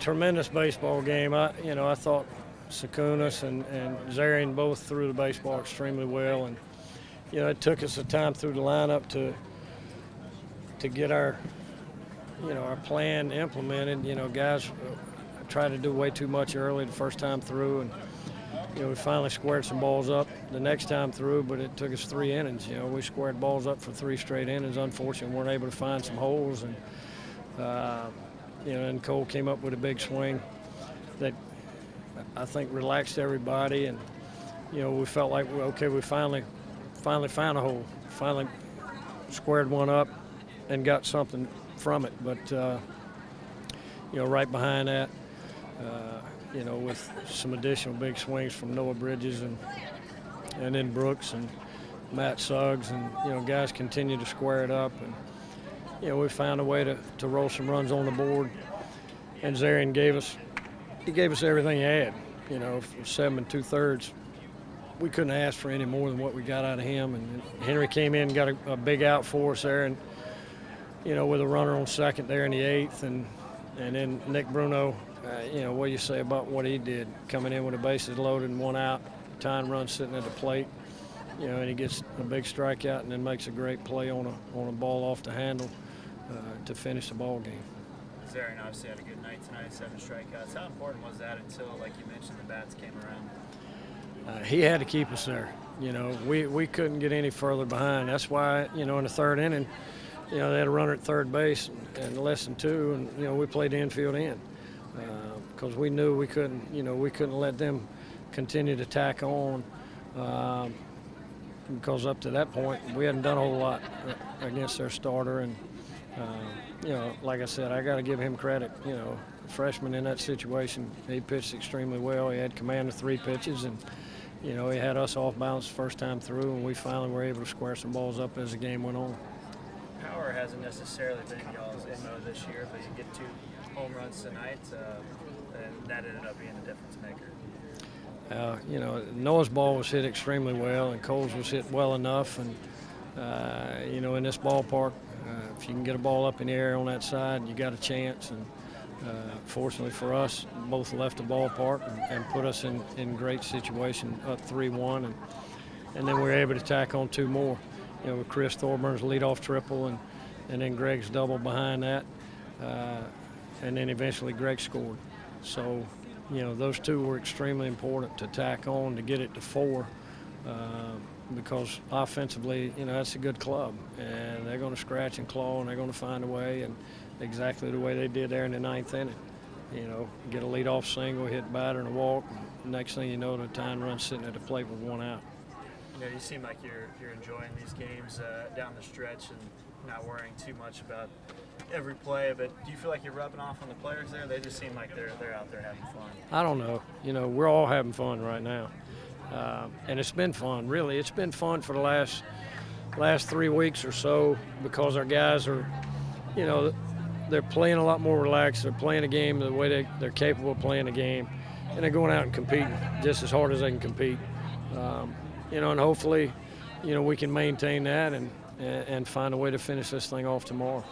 tremendous baseball game. I thought Sakunas and Zarian both threw the baseball extremely well, and it took us a time through the lineup to get our plan implemented. Guys tried to do way too much early the first time through, and we finally squared some balls up the next time through, but it took us 3 innings. We squared balls up for 3 straight innings. Unfortunately, weren't able to find some holes, and and Cole came up with a big swing that I think relaxed everybody, and we felt like, okay, we finally found a hole, finally squared one up and got something from it. But right behind that, with some additional big swings from Noah Bridges and then Brooks and Matt Suggs, and guys continue to square it up, and we found a way to roll some runs on the board. And Zarian gave us everything he had. For 7 2/3, we couldn't ask for any more than what we got out of him. And Henry came in and got a big out for us there, and with a runner on second there in the 8th, and then Nick Bruno. What do you say about what he did, coming in with the bases loaded and 1 out, tying run sitting at the plate, and he gets a big strikeout and then makes a great play on a ball off the handle to finish the ball game. Zarian obviously had a good night tonight, 7 strikeouts. How important was that until, like you mentioned, the bats came around? He had to keep us there. We couldn't get any further behind. That's why, in the 3rd inning, they had a runner at third base and less than 2, and we played the infield in. Because we knew we couldn't let them continue to tack on, because up to that point we hadn't done a whole lot against their starter. And like I said, I got to give him credit. Freshman in that situation, he pitched extremely well. He had command of 3 pitches, and he had us off balance the first time through, and we finally were able to square some balls up as the game went on. Power hasn't necessarily been y'all's MO this year, but you get 2 home runs tonight, and that ended up being a difference maker. Noah's ball was hit extremely well, and Cole's was hit well enough. And, in this ballpark, if you can get a ball up in the air on that side, you got a chance. And fortunately for us, both left the ballpark and put us in great situation, up 3-1. And then we were able to tack on 2 more. With Chris Thorburn's leadoff triple and then Greg's double behind that. And then eventually Greg scored. So, those 2 were extremely important to tack on to get it to 4, because offensively, that's a good club, and they're going to scratch and claw, and they're going to find a way, and exactly the way they did there in the 9th inning. Get a leadoff single, hit batter and a walk, and next thing you know, the tying run sitting at the plate with 1 out. You seem like you're enjoying these games down the stretch and not worrying too much about every play, but do you feel like you're rubbing off on the players there? They just seem like they're out there having fun. I don't know. We're all having fun right now, and it's been fun. Really, it's been fun for the last 3 weeks or so, because our guys are, they're playing a lot more relaxed. They're playing a game the way they're capable of playing a game, and they're going out and competing just as hard as they can compete. And hopefully, we can maintain that and find a way to finish this thing off tomorrow.